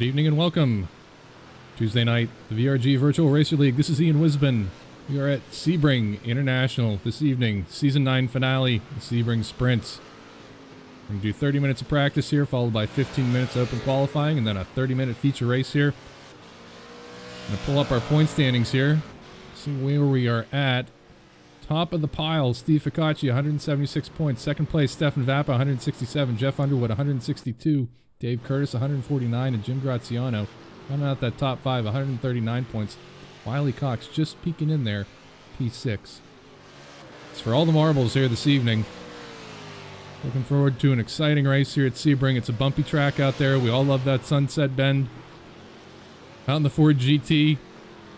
Good evening and welcome. Tuesday night, the VRG Virtual Racer League. This is Ian Wisbon. We are at Sebring International this evening. Season 9 finale, the Sebring Sprints. We're going to do 30 minutes of practice here, followed by 15 minutes open qualifying, and then a 30-minute feature race here. I'm going to pull up our point standings here, see where we are at. Top of the pile, Steve Ficacci, 176 points. Second place, Stefan Vappa, 167. Jeff Underwood, 162. Dave Curtis, 149. And Jim Graziano, rounding out that top five, 139 points. Wiley Cox just peeking in there, P6. It's for all the marbles here this evening. Looking forward to an exciting race here at Sebring. It's a bumpy track out there. We all love that sunset bend. Out in the Ford GT.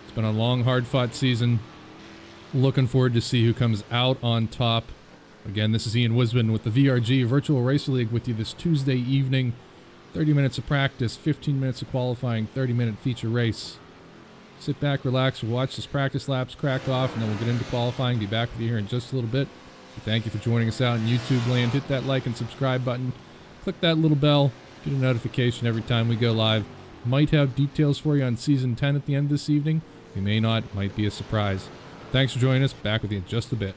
It's been a long, hard-fought season. Looking forward to see who comes out on top. Again, this is Ian Wisbon with the VRG Virtual Racer League with you this Tuesday evening. 30 minutes of practice, 15 minutes of qualifying, 30-minute feature race. Sit back, relax, we'll watch this practice laps crack off, and then we'll get into qualifying. Be back with you here in just a little bit. Thank you for joining us out in YouTube land. Hit that like and subscribe button. Click that little bell. Get a notification every time we go live. Might have details for you on Season 10 at the end of this evening. We may not. Might be a surprise. Thanks for joining us. Back with you in just a bit.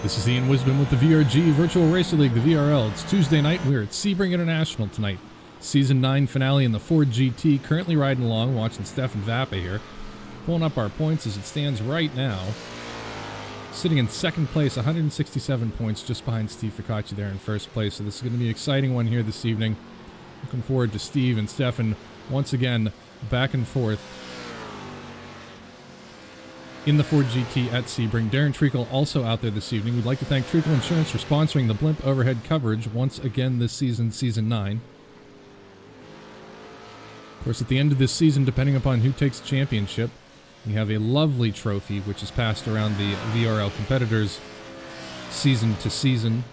This is Ian Wisbon with the VRG Virtual Racer League, the VRL. It's Tuesday night. We're at Sebring International tonight. Season 9 finale in the Ford GT. Currently riding along, watching Stefan Vappa here. Pulling up our points as it stands right now. Sitting in second place, 167 points, just behind Steve Ficacci there in first place. So this is going to be an exciting one here this evening. Looking forward to Steve and Stefan once again back and forth in the Ford GT at Sebring. Darren Treacle also out there this evening. We'd like to thank Treacle Insurance for sponsoring the blimp overhead coverage once again this season, Season 9. Of course, at the end of this season, depending upon who takes the championship, we have a lovely trophy which is passed around the VRL competitors season to season,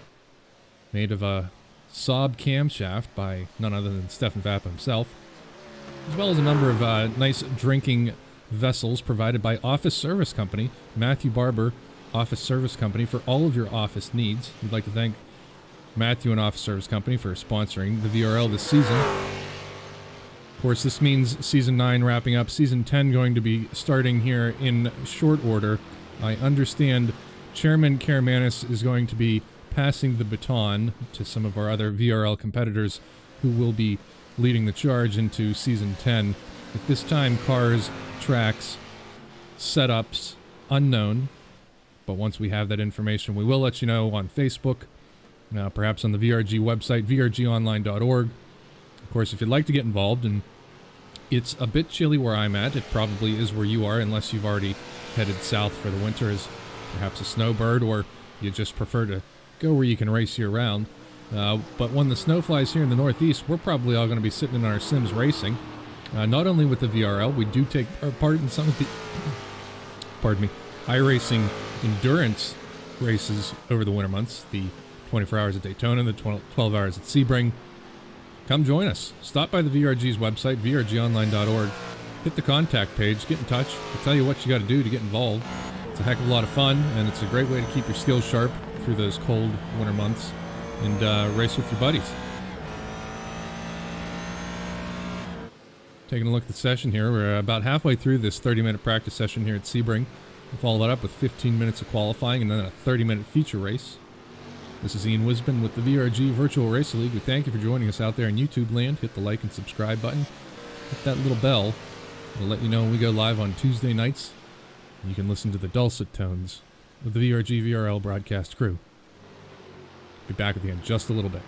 made of a Saab camshaft by none other than Stefan Vappa himself, as well as a number of nice drinking vessels provided by Office Service Company, Matthew Barber Office Service Company, for all of your office needs. We'd like to thank Matthew and Office Service Company for sponsoring the VRL this season. Of course, this means Season 9 wrapping up, Season 10 going to be starting here in short order. I understand Chairman Karamanis is going to be passing the baton to some of our other VRL competitors who will be leading the charge into Season 10. At this time, cars, tracks, setups, unknown. But once we have that information, we will let you know on Facebook, perhaps on the VRG website, vrgonline.org. Of course, if you'd like to get involved, and it's a bit chilly where I'm at, it probably is where you are, unless you've already headed south for the winter as perhaps a snowbird, or you just prefer to go where you can race year-round. But when the snow flies here in the Northeast, we're probably all going to be sitting in our Sims racing. Not only with the VRL, we do take part in some of the iRacing endurance races over the winter months, the 24 hours at Daytona, the 12 hours at Sebring. Come join us. Stop by the VRG's website, vrgonline.org. Hit the contact page, get in touch. We'll tell you what you got to do to get involved. It's a heck of a lot of fun, and it's a great way to keep your skills sharp through those cold winter months and race with your buddies. Taking a look at the session here, we're about halfway through this 30-minute practice session here at Sebring. We'll follow that up with 15 minutes of qualifying and then a 30-minute feature race. This is Ian Wisbon with the VRG Virtual Racer League. We thank you for joining us out there in YouTube land. Hit the like and subscribe button. Hit that little bell. It'll let you know when we go live on Tuesday nights. You can listen to the dulcet tones of the VRG VRL broadcast crew. Be back at the end just a little bit.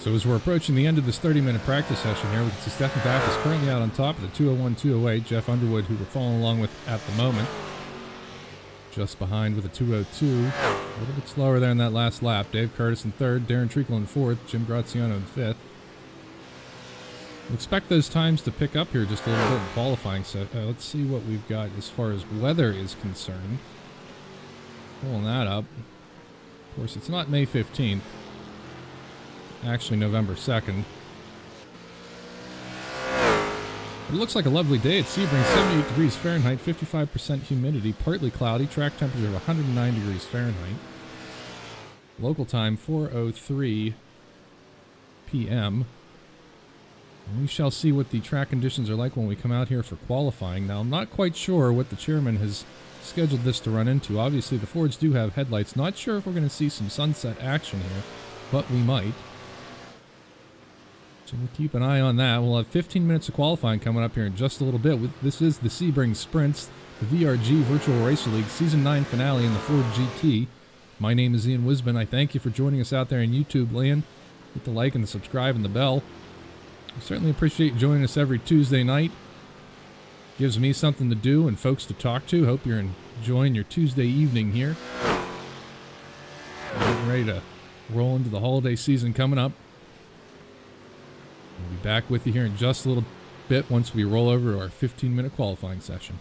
So as we're approaching the end of this 30-minute practice session here, we can see Stefan Back is currently out on top of the 201, 208. Jeff Underwood, who we're following along with at the moment, just behind with a 202. A little bit slower there in that last lap. Dave Curtis in third, Darren Treacle in fourth, Jim Graziano in fifth. We expect those times to pick up here just a little bit in qualifying. So let's see what we've got as far as weather is concerned. Pulling that up. Of course, it's not May 15th. Actually, November 2nd. It looks like a lovely day at Sebring. 78 degrees Fahrenheit, 55% humidity, partly cloudy, track temperature of 109 degrees Fahrenheit. Local time 4:03 p.m. And we shall see what the track conditions are like when we come out here for qualifying. Now, I'm not quite sure what the chairman has scheduled this to run into. Obviously, the Fords do have headlights. Not sure if we're going to see some sunset action here, but we might. So we'll keep an eye on that. We'll have 15 minutes of qualifying coming up here in just a little bit. This is the Sebring Sprints, the VRG Virtual Racer League Season 9 finale in the Ford GT. My name is Ian Wisben. I thank you for joining us out there in YouTube land. Hit the like and the subscribe and the bell. I certainly appreciate you joining us every Tuesday night. Gives me something to do and folks to talk to. Hope you're enjoying your Tuesday evening here. Getting ready to roll into the holiday season coming up. We'll be back with you here in just a little bit once we roll over to our 15-minute qualifying session.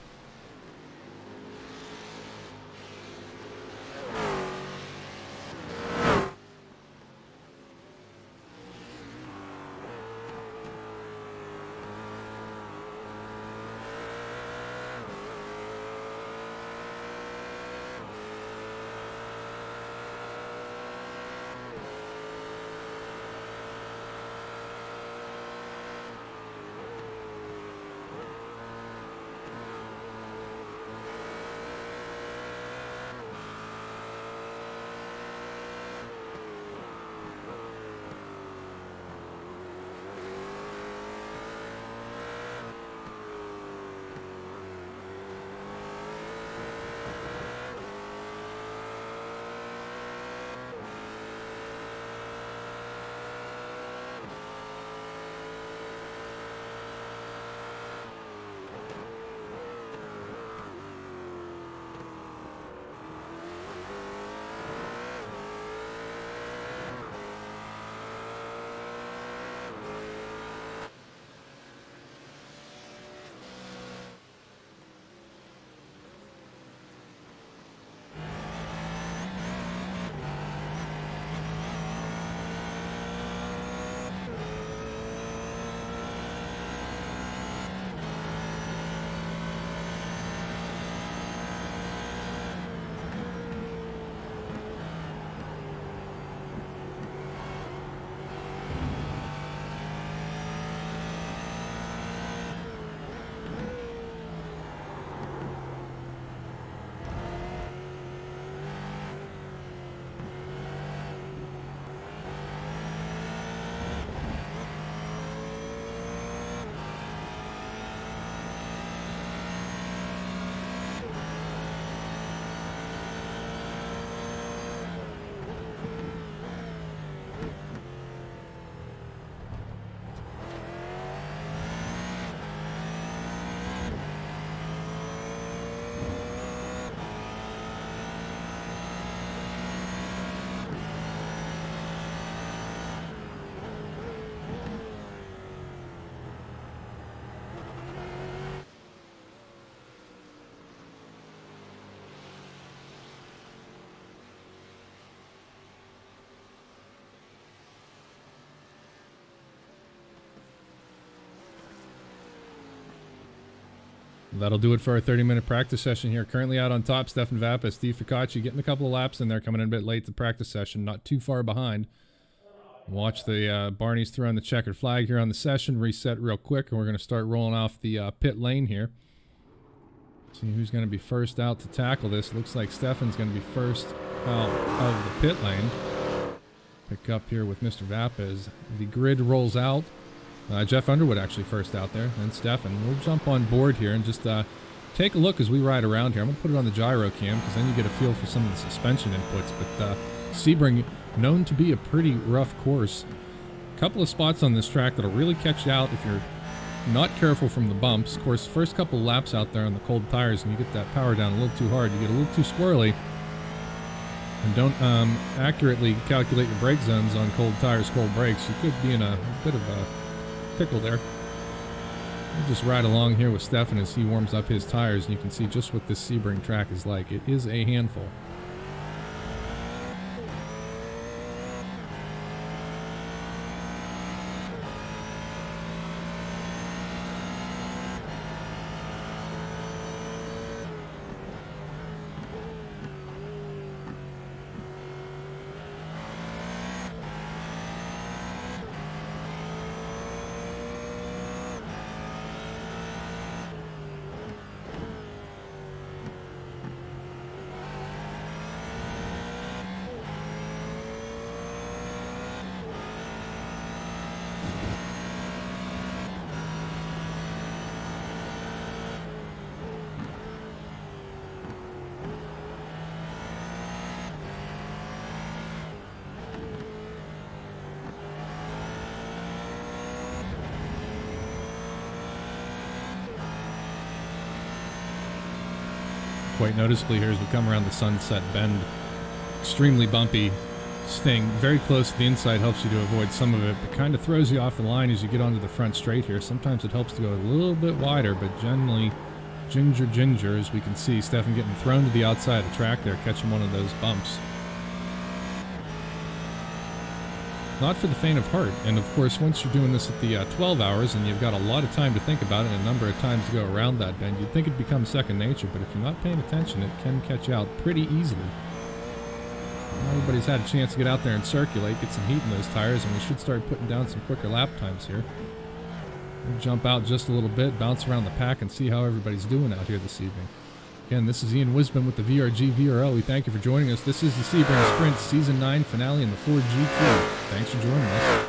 That'll do it for our 30-minute practice session here. Currently out on top, Stefan Vappa, Steve Ficacci getting a couple of laps in there, coming in a bit late to the practice session, not too far behind. Watch the Barneys throw on the checkered flag here on the session, reset real quick, and we're going to start rolling off the pit lane here. See who's going to be first out to tackle this. Looks like Stefan's going to be first out of the pit lane. Pick up here with Mr. Vappa as the grid rolls out. Jeff Underwood actually first out there, then Stefan. We'll jump on board here and just take a look as we ride around here. I'm going to put it on the gyro cam because then you get a feel for some of the suspension inputs. But Sebring, known to be a pretty rough course, couple of spots on this track that'll really catch you out if you're not careful from the bumps. Of course, first couple laps out there on the cold tires and you get that power down a little too hard, you get a little too squirrely, and don't accurately calculate your brake zones on cold tires, cold brakes, you could be in a bit of a pickle there. We'll just ride along here with Stefan as he warms up his tires, and you can see just what this Sebring track is like. It is a handful. Quite noticeably here as we come around the Sunset Bend. Extremely bumpy. Staying very close to the inside helps you to avoid some of it, but kind of throws you off the line as you get onto the front straight here. Sometimes it helps to go a little bit wider, but generally ginger, as we can see. Stefan getting thrown to the outside of the track there, catching one of those bumps. Not for the faint of heart, and of course once you're doing this at the 12 hours and you've got a lot of time to think about it and a number of times to go around that bend, you'd think it becomes second nature, but if you're not paying attention, it can catch out pretty easily. Now everybody's had a chance to get out there and circulate, get some heat in those tires, and we should start putting down some quicker lap times here. We'll jump out just a little bit, bounce around the pack, and see how everybody's doing out here this evening. Again, this is Ian Wisman with the VRG VRL. We thank you for joining us. This is the Sebring Sprint Season 9 finale in the Ford GT. Thanks for joining us.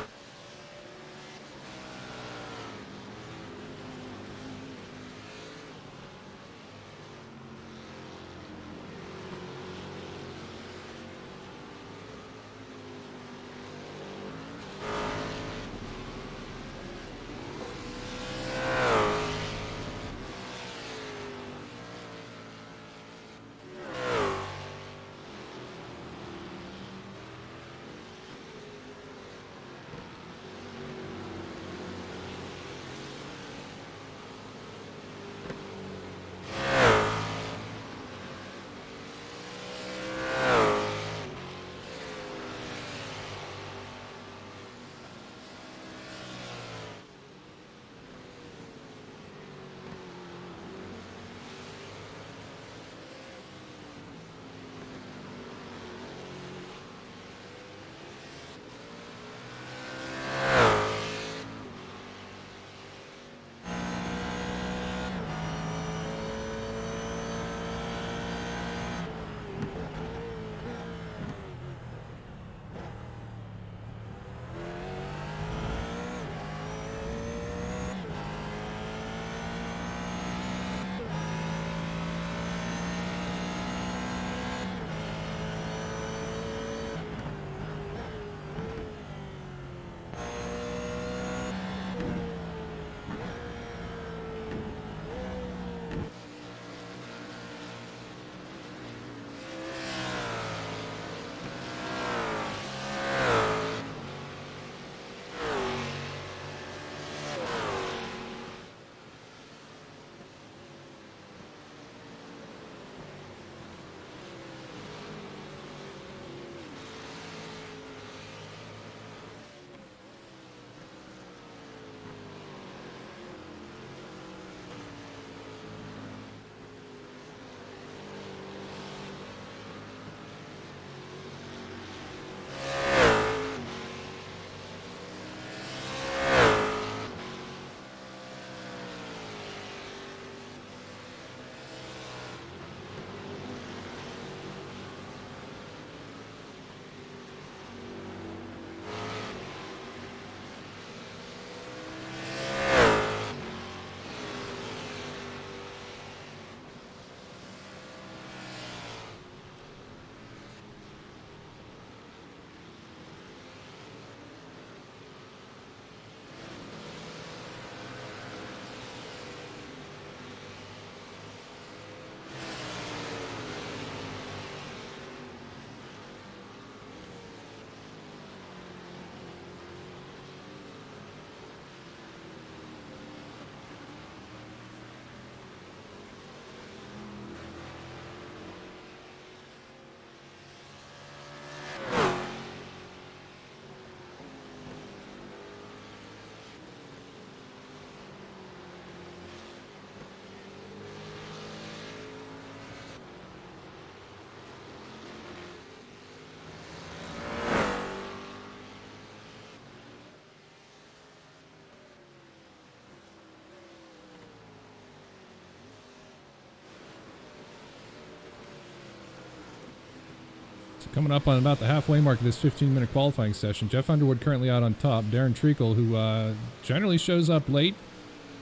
Coming up on about the halfway mark of this 15-minute qualifying session. Jeff Underwood currently out on top. Darren Treacle, who generally shows up late,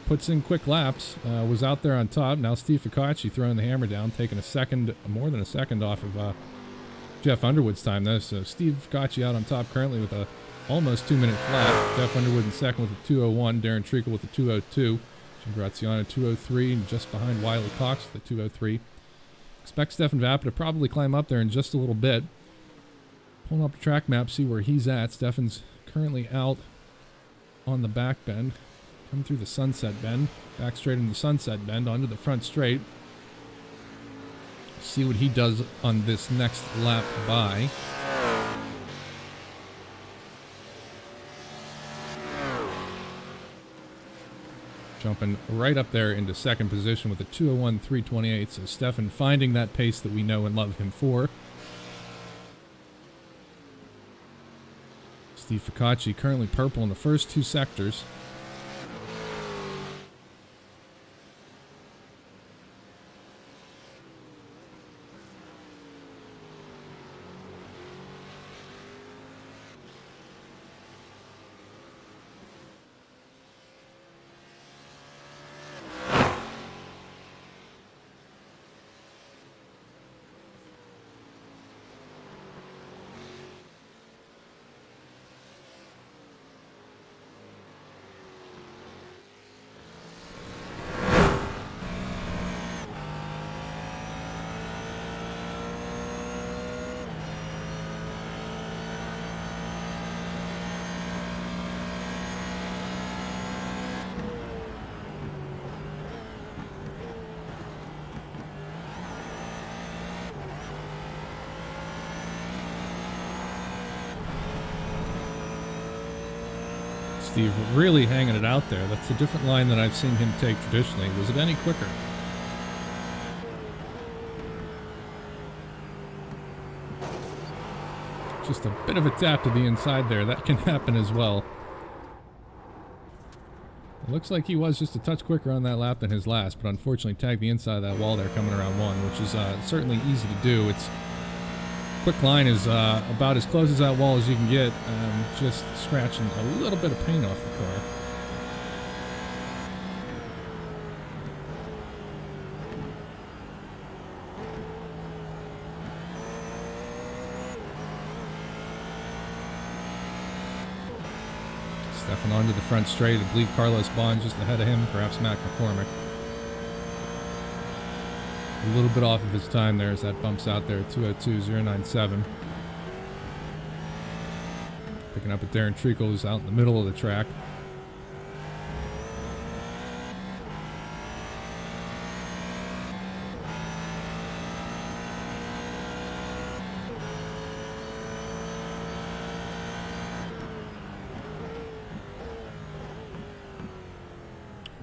puts in quick laps, was out there on top. Now Steve Ficacci throwing the hammer down, taking a second, more than a second off of Jeff Underwood's time, though. So Steve Ficacci out on top currently with a almost 2-minute flat. Jeff Underwood in second with a 2:01. Darren Treacle with a 2:02. Jim Graziano 2:03, and just behind Wiley Cox with a 2:03. Expect Stefan Vappa to probably climb up there in just a little bit. Pulling up the track map, see where he's at. Stefan's currently out on the back bend. Come through the sunset bend. Back straight into the sunset bend onto the front straight. See what he does on this next lap by. Jumping right up there into second position with a 2:01.328. So Stefan finding that pace that we know and love him for. Steve Ficacci currently purple in the first two sectors. Steve really hanging it out there. That's a different line than I've seen him take traditionally. Was it any quicker? Just a bit of a tap to the inside there. That can happen as well. It looks like he was just a touch quicker on that lap than his last, but unfortunately tagged the inside of that wall there coming around one, which is certainly easy to do. It's quick line is about as close as that wall as you can get, just scratching a little bit of paint off the car. Stefan onto the front straight. I believe Carlos Bond just ahead of him, perhaps Mac McCormick. A little bit off of his time there as that bumps out there at 2:02.097. Picking up at Darren Treacle, who's out in the middle of the track.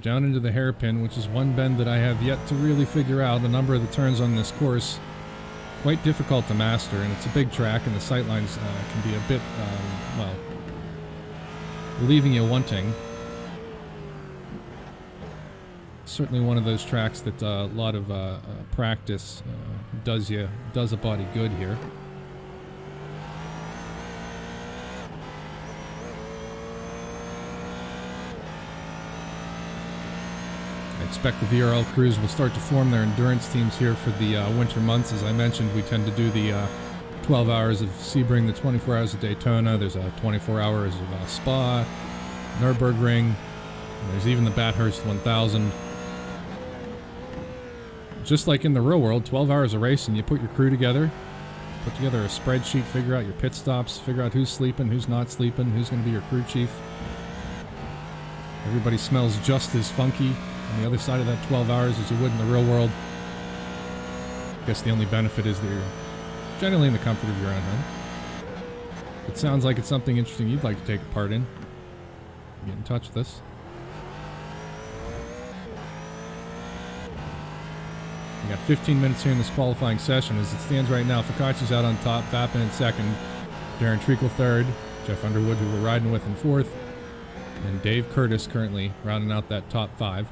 Down into the hairpin, which is one bend that I have yet to really figure out. A number of the turns on this course quite difficult to master, and it's a big track, and the sightlines can be a bit, well, leaving you wanting. Certainly one of those tracks that a lot of practice does a body good here. I expect the VRL crews will start to form their endurance teams here for the winter months. As I mentioned, we tend to do the 12 hours of Sebring, the 24 hours of Daytona. There's a 24 hours of Spa, Nürburgring, and there's even the Bathurst 1000. Just like in the real world, 12 hours of racing, you put your crew together, put together a spreadsheet, figure out your pit stops, figure out who's sleeping, who's not sleeping, who's going to be your crew chief. Everybody smells just as funky on the other side of that 12 hours as you would in the real world. I guess the only benefit is that you're generally in the comfort of your own home. It sounds like it's something interesting you'd like to take a part in. Get in touch with us. We got 15 minutes here in this qualifying session. As it stands right now, Ficacci's out on top, Vappa in second, Darren Treacle third, Jeff Underwood, who we're riding with, in fourth, and Dave Curtis currently rounding out that top five.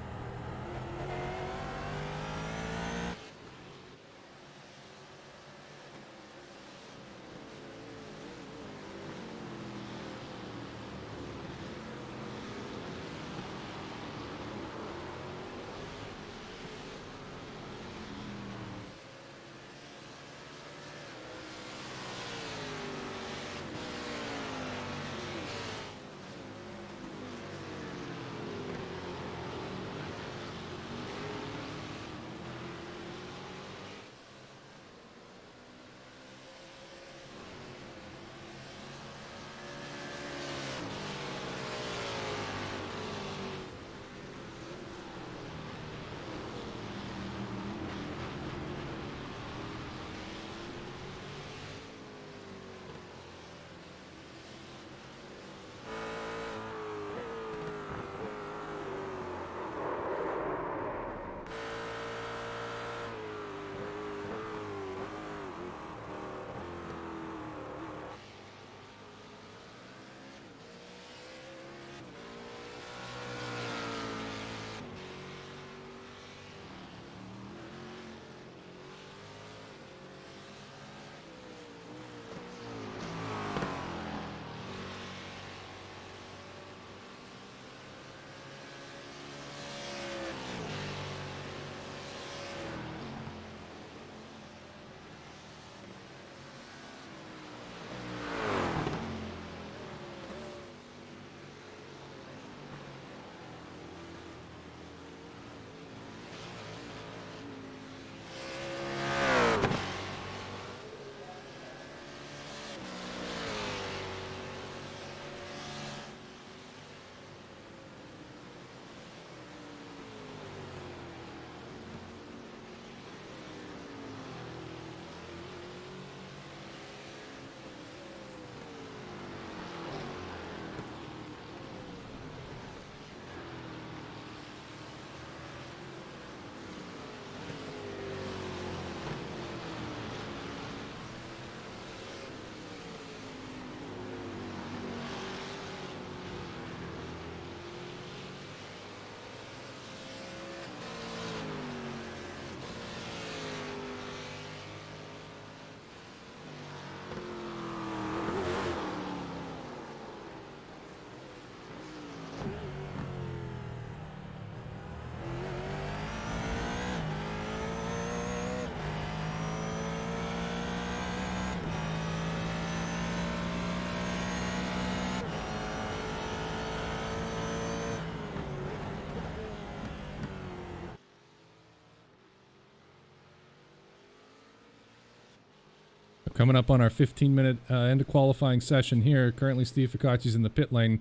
Coming up on our 15-minute end of qualifying session here. Currently, Steve Ficacci's in the pit lane.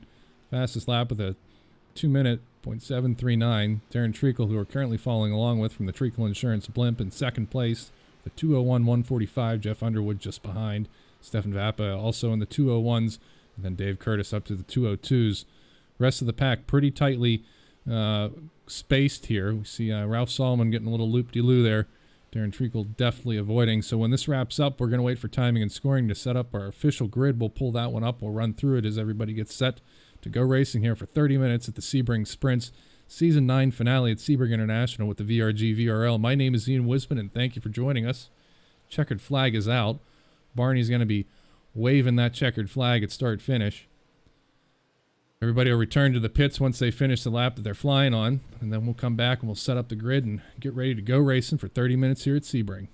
Fastest lap with a 2-minute .739. Darren Treacle, who we're currently following along with from the Treacle Insurance Blimp, in second place. The 201.145. Jeff Underwood just behind. Stefan Vappa also in the 201s. And then Dave Curtis up to the 202s. Rest of the pack pretty tightly spaced here. We see Ralph Solomon getting a little loop-de-loo there. Darren Treacle definitely avoiding. So when this wraps up, we're going to wait for timing and scoring to set up our official grid. We'll pull that one up. We'll run through it as everybody gets set to go racing here for 30 minutes at the Sebring Sprints Season 9 finale at Sebring International with the VRG VRL. My name is Ian Wisman, and thank you for joining us. Checkered flag is out. Barney's going to be waving that checkered flag at start-finish. Everybody will return to the pits once they finish the lap that they're flying on, and then we'll come back and we'll set up the grid and get ready to go racing for 30 minutes here at Sebring.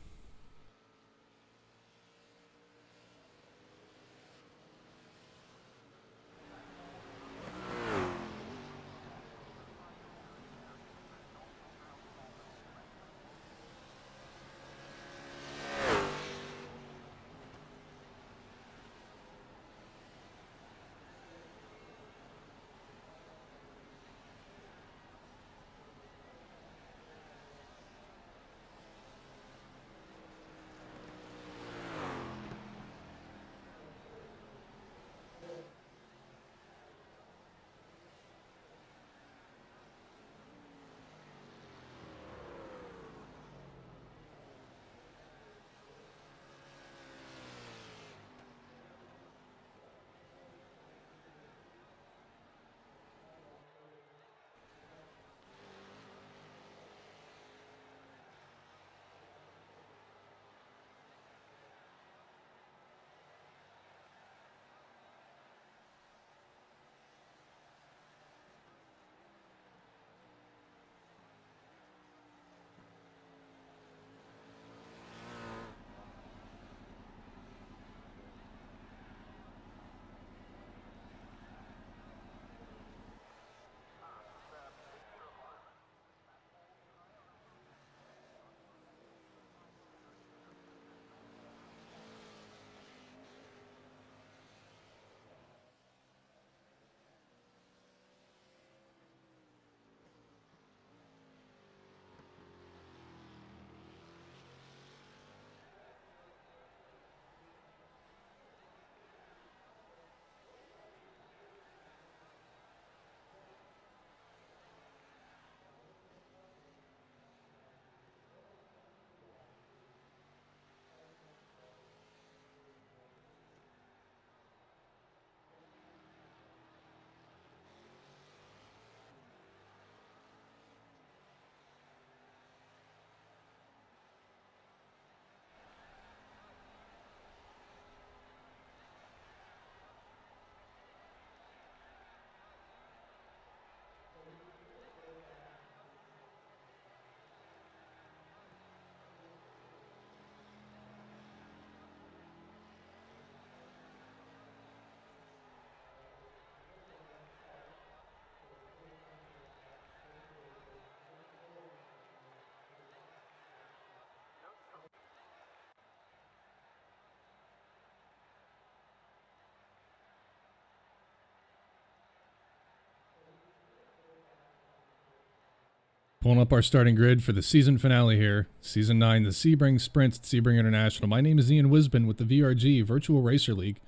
Pulling up our starting grid for the season finale here. Season 9, the Sebring Sprints at Sebring International. My name is Ian Wisban with the VRG Virtual Racer League.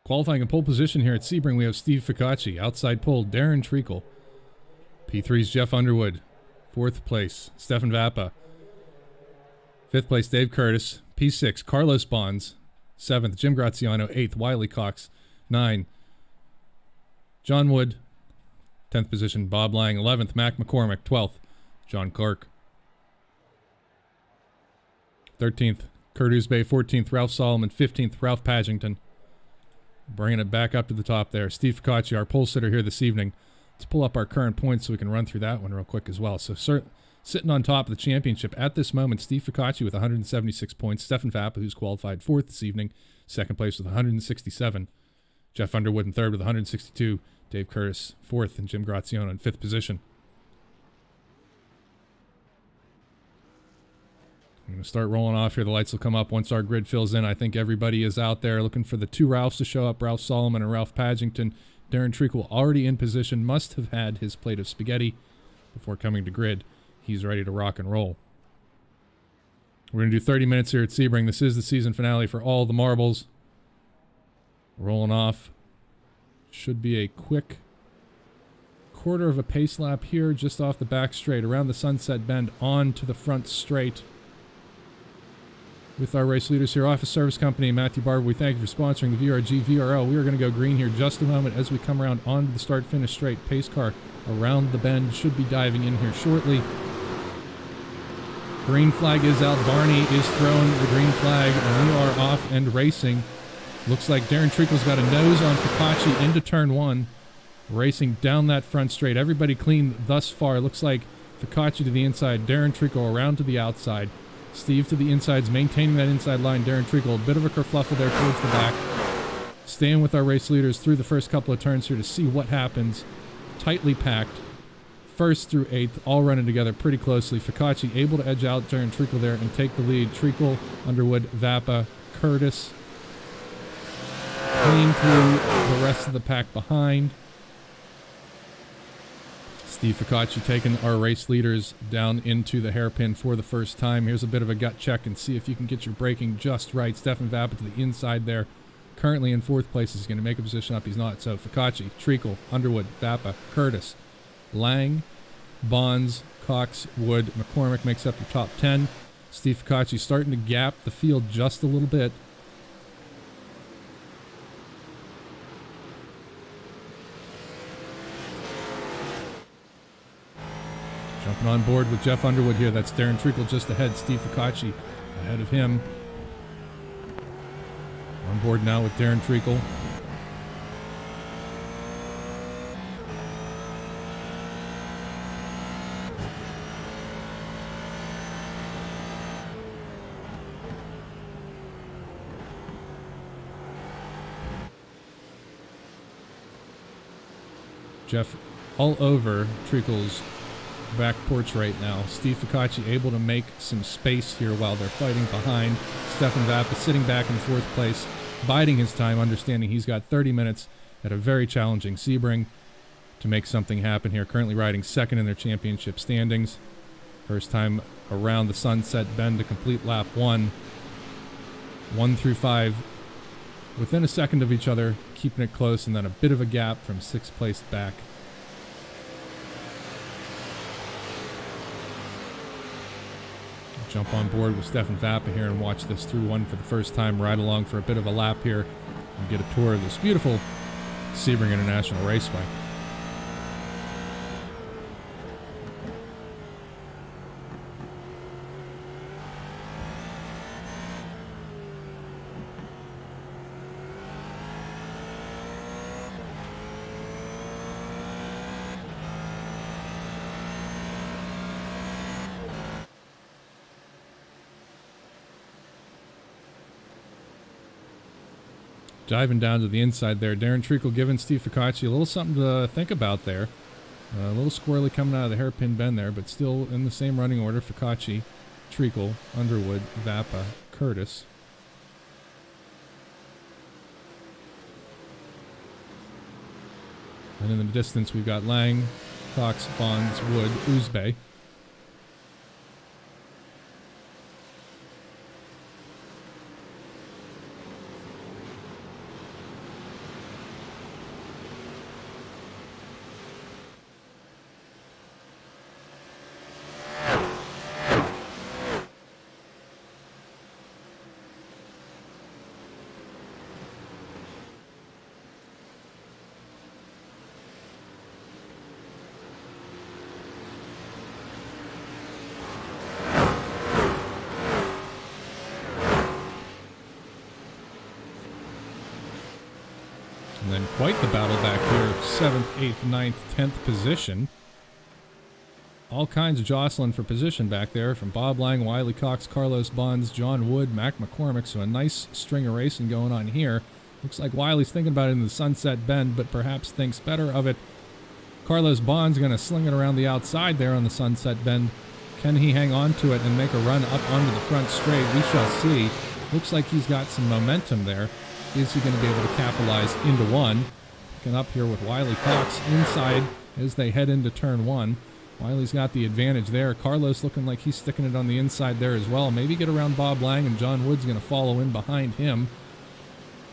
Qualifying in pole position here at Sebring, we have Steve Ficacci. Outside pole, Darren Treacle. P3's Jeff Underwood. 4th place, Stefan Vappa. 5th place, Dave Curtis. P6, Carlos Bonds. 7th, Jim Graziano. 8th, Wiley Cox. 9, John Wood. 10th position, Bob Lang. 11th, Mac McCormick. 12th, John Clark. 13th, Kurt Ousbay. 14th, Ralph Solomon. 15th, Ralph Pagington. Bringing it back up to the top there. Steve Ficacci, our pole sitter here this evening. Let's pull up our current points so we can run through that one real quick as well. So sitting on top of the championship at this moment, Steve Ficacci with 176 points. Stefan Vappa, who's qualified 4th this evening. 2nd place with 167. Jeff Underwood in 3rd with 162. Dave Curtis 4th, and Jim Graziano in 5th position. I'm going to Start rolling off here. The lights will come up once our grid fills in. I think everybody is out there looking for the two Ralphs to show up, Ralph Solomon and Ralph Padgington. Darren Treacle already in position, must have had his plate of spaghetti before coming to grid. He's ready to rock and roll. We're going to do 30 minutes here at Sebring. This is the season finale for all the marbles. Rolling off. Should be a quick quarter of a pace lap here, just off the back straight, around the Sunset Bend, on to the front straight. With our race leaders here, Office Service Company, Matthew Barber, we thank you for sponsoring the VRG VRL. We are going to go green here just a moment as we come around onto the start-finish straight. Pace car around the bend should be diving in here shortly. Green flag is out. Barney is throwing the green flag, and we are off and racing. Looks like Darren Treacle's got a nose on Focacci into turn one, racing down that front straight. Everybody clean thus far. Looks like Focacci to the inside, Darren Treacle around to the outside. Steve to the insides, maintaining that inside line. Darren Treacle, a bit of a kerfluffle there towards the back. Staying with our race leaders through the first couple of turns here to see what happens. Tightly packed. First through eighth, all running together pretty closely. Focacci able to edge out Darren Treacle there and take the lead. Treacle, Underwood, Vappa, Curtis. Clean through the rest of the pack behind. Steve Focacci taking our race leaders down into the hairpin for the first time. Here's a bit of a gut check and see if you can get your braking just right. Stefan Vappa to the inside there. Currently in fourth place. He's going to make a position up. He's not. So Focacci, Treacle, Underwood, Vappa, Curtis, Lang, Bonds, Cox, Wood, McCormick makes up your top 10. Steve Focacci starting to gap the field just a little bit. Jumping on board with Jeff Underwood here. That's Darren Treacle just ahead. Steve Focacci ahead of him. On board now with Darren Treacle. Jeff all over Treacle's back porch right now. Steve Focacci able to make some space here while they're fighting behind. Stefan Vappa sitting back in fourth place, biding his time, understanding he's got 30 minutes at a very challenging Sebring to make something happen here. Currently riding second in their championship standings. First time around the Sunset Bend to complete lap 1. 1 through 5 within a second of each other, keeping it close, and then a bit of a gap from sixth place back. Jump on board with Stefan Vappa here and watch this through one for the first time. Ride along for a bit of a lap here and get a tour of this beautiful Sebring International Raceway. Diving down to the inside there. Darren Treacle giving Steve Focacci a little something to think about there. A little squirrely coming out of the hairpin bend there, but still in the same running order. Focacci, Treacle, Underwood, Vappa, Curtis. And in the distance we've got Lang, Cox, Bonds, Wood, Uzbek. And then quite the battle back here. 7th, 8th, 9th, 10th position. All kinds of jostling for position back there from Bob Lang, Wiley Cox, Carlos Bonds, John Wood, Mac McCormick. So a nice string of racing going on here. Looks like Wiley's thinking about it in the Sunset Bend, but perhaps thinks better of it. Carlos Bonds going to sling it around the outside there on the Sunset Bend. Can he hang on to it and make a run up onto the front straight? We shall see. Looks like he's got some momentum there. Is he going to be able to capitalize into one? Picking up here with Wiley Cox inside as they head into turn one. Wiley's got the advantage there. Carlos looking like he's sticking it on the inside there as well. Maybe get around Bob Lang, and John Wood's going to follow in behind him.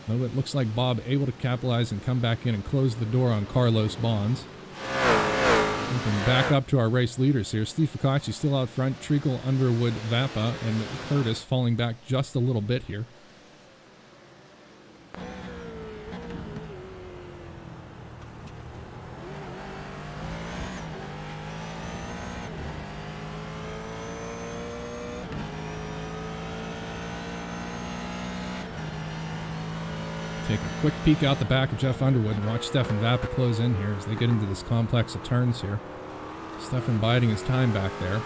Though it looks like Bob able to capitalize and come back in and close the door on Carlos Bonds. Moving back up to our race leaders here. Steve Focacci still out front. Treacle, Underwood, Vappa, and Curtis falling back just a little bit here. Take a quick peek out the back of Jeff Underwood and watch Stefan Vappa close in here as they get into this complex of turns here. Stefan biding his time back there.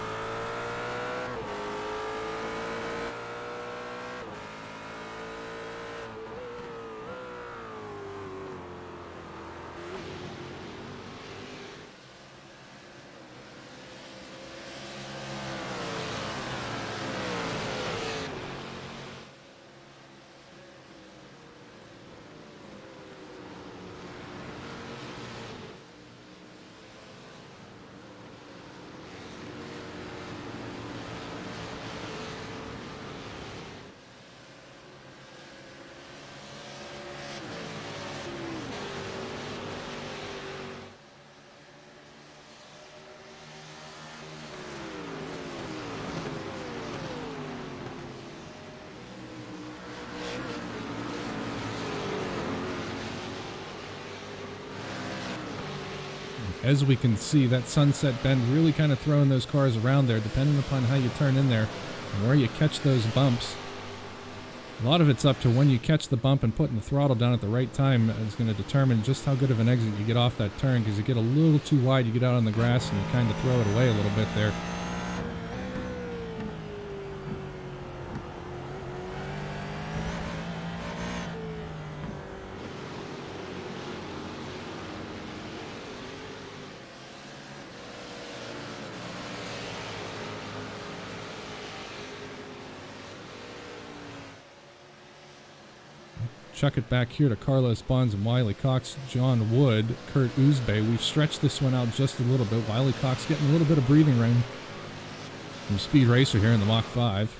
As we can see, that sunset bend really kind of throwing those cars around there, depending upon how you turn in there and where you catch those bumps. A lot of it's up to when you catch the bump and putting the throttle down at the right time is going to determine just how good of an exit you get off that turn, because you get a little too wide, you get out on the grass and you kind of throw it away a little bit there. Chuck it back here to Carlos Bonds and Wiley Cox, John Wood, Kurt Uzbe. We've stretched this one out just a little bit. Wiley Cox getting a little bit of breathing room from Speed Racer here in the Mach 5.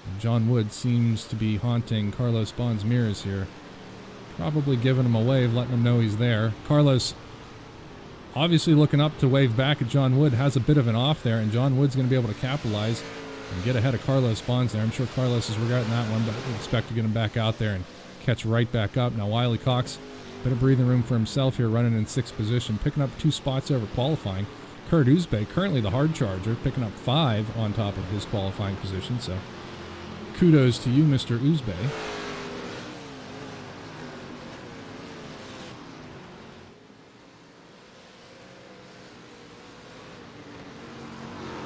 And John Wood seems to be haunting Carlos Bonds' mirrors here. Probably giving him a wave, letting him know he's there. Carlos obviously looking up to wave back at John Wood, has a bit of an off there, and John Wood's going to be able to capitalize and get ahead of Carlos Bonds there. I'm sure Carlos is regretting that one, but we expect to get him back out there and catch right back up. Now Wiley Cox, bit of breathing room for himself here, running in 6th position, picking up 2 spots over qualifying. Kurt Uzbe, currently the hard charger, picking up 5 on top of his qualifying position, so kudos to you, Mr. Uzbe.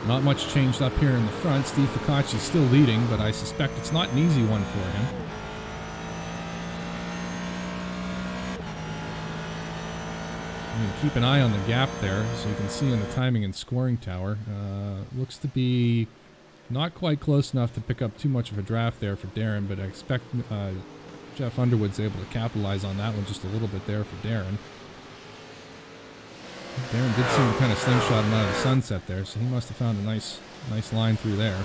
Not much changed up here in the front. Steve Focacci still leading, but I suspect it's not an easy one for him. Keep an eye on the gap there, so you can see in the timing and scoring tower. Looks to be not quite close enough to pick up too much of a draft there for Darren, but I expect Jeff Underwood's able to capitalize on that one just a little bit there for Darren. Darren did seem to kind of slingshot him out of the sunset there, so he must have found a nice line through there.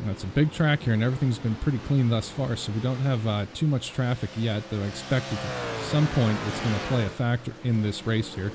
Now, it's a big track here, and everything's been pretty clean thus far, so we don't have too much traffic yet, though I expect at some point it's going to play a factor in this race here.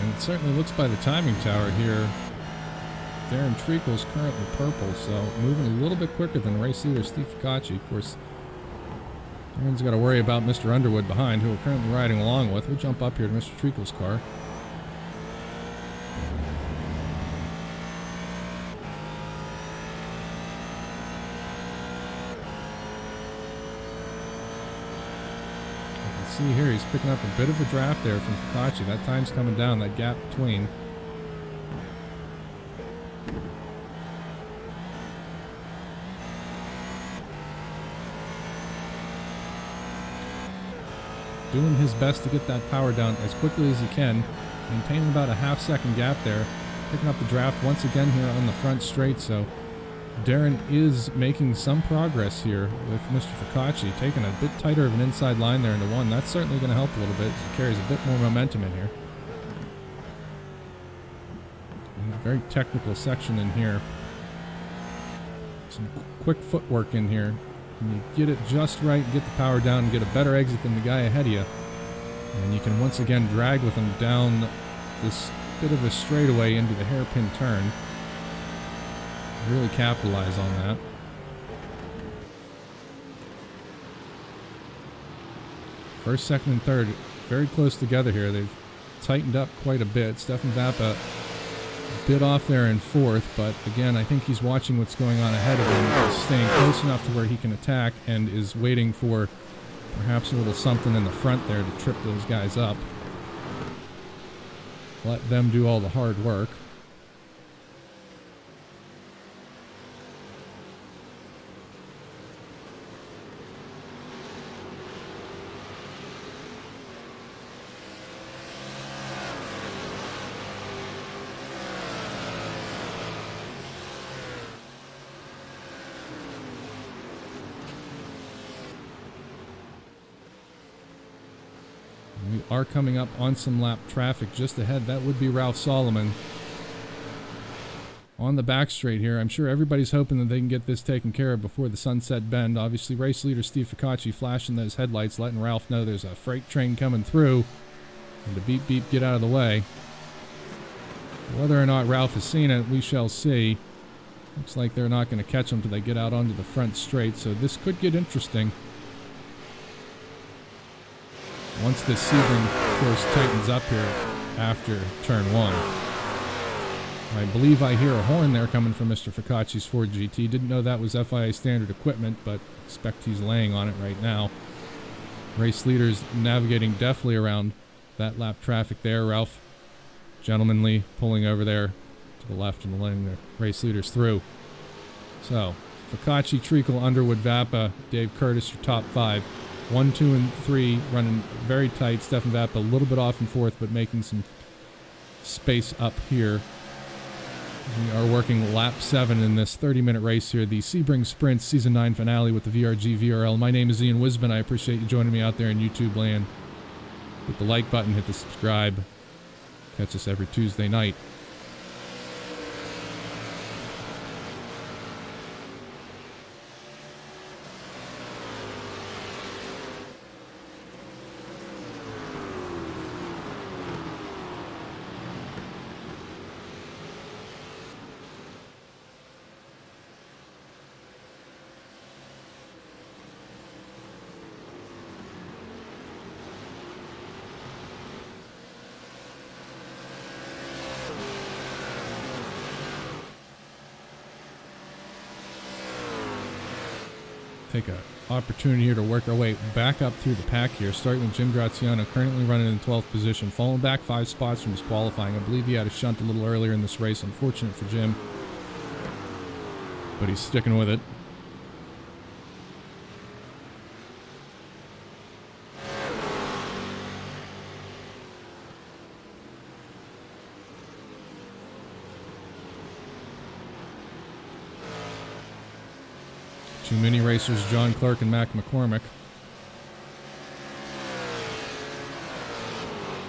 And it certainly looks by the timing tower here, Darren Treacle's currently purple, so moving a little bit quicker than race leader Steve Ficacci. Of course, Darren's got to worry about Mr. Underwood behind, who we're currently riding along with. We'll jump up here to Mr. Treacle's car. See here, he's picking up a bit of a draft there from Ficacci. That time's coming down, that gap between. Doing his best to get that power down as quickly as he can. Maintaining about a half-second gap there. Picking up the draft once again here on the front straight, so Darren is making some progress here with Mr. Ficacci, taking a bit tighter of an inside line there into one. That's certainly going to help a little bit. He carries a bit more momentum in here. And a very technical section in here. Some quick footwork in here. And you get it just right, get the power down, and get a better exit than the guy ahead of you. And you can once again drag with him down this bit of a straightaway into the hairpin turn. Really capitalize on that. First, second, and third very close together here. They've tightened up quite a bit. Stefan Vappa a bit off there in fourth, but again, I think he's watching what's going on ahead of him, staying close enough to where he can attack, and is waiting for perhaps a little something in the front there to trip those guys up. Let them do all the hard work. We are coming up on some lap traffic just ahead. That would be Ralph Solomon on the back straight here. I'm sure everybody's hoping that they can get this taken care of before the sunset bend. Obviously, race leader Steve Ficacci flashing those headlights, letting Ralph know there's a freight train coming through, and to beep beep, get out of the way. Whether or not Ralph has seen it, we shall see. Looks like they're not going to catch him till they get out onto the front straight, so this could get interesting. Once this Sebring course tightens up here after turn one. I believe I hear a horn there coming from Mr. Ficacci's Ford GT. Didn't know that was FIA standard equipment, but expect he's laying on it right now. Race leaders navigating deftly around that lap traffic there. Ralph gentlemanly pulling over there to the left and letting the race leaders through. So, Ficacci, Treacle, Underwood, Vappa, Dave Curtis, your top five. 1, 2, and 3 running very tight. Stefan Vappa a little bit off in fourth, but making some space up here. We are working lap 7 in this 30-minute race here, the Sebring Sprint Season 9 finale with the VRG VRL. My name is Ian Wisbon. I appreciate you joining me out there in YouTube land. Hit the like button, hit the subscribe. Catch us every Tuesday night. Take an opportunity here to work our way back up through the pack here, starting with Jim Graziano, currently running in 12th position, falling back 5 spots from his qualifying. I believe he had a shunt a little earlier in this race. Unfortunate for Jim, but he's sticking with it. Two mini racers, John Clark and Mac McCormick.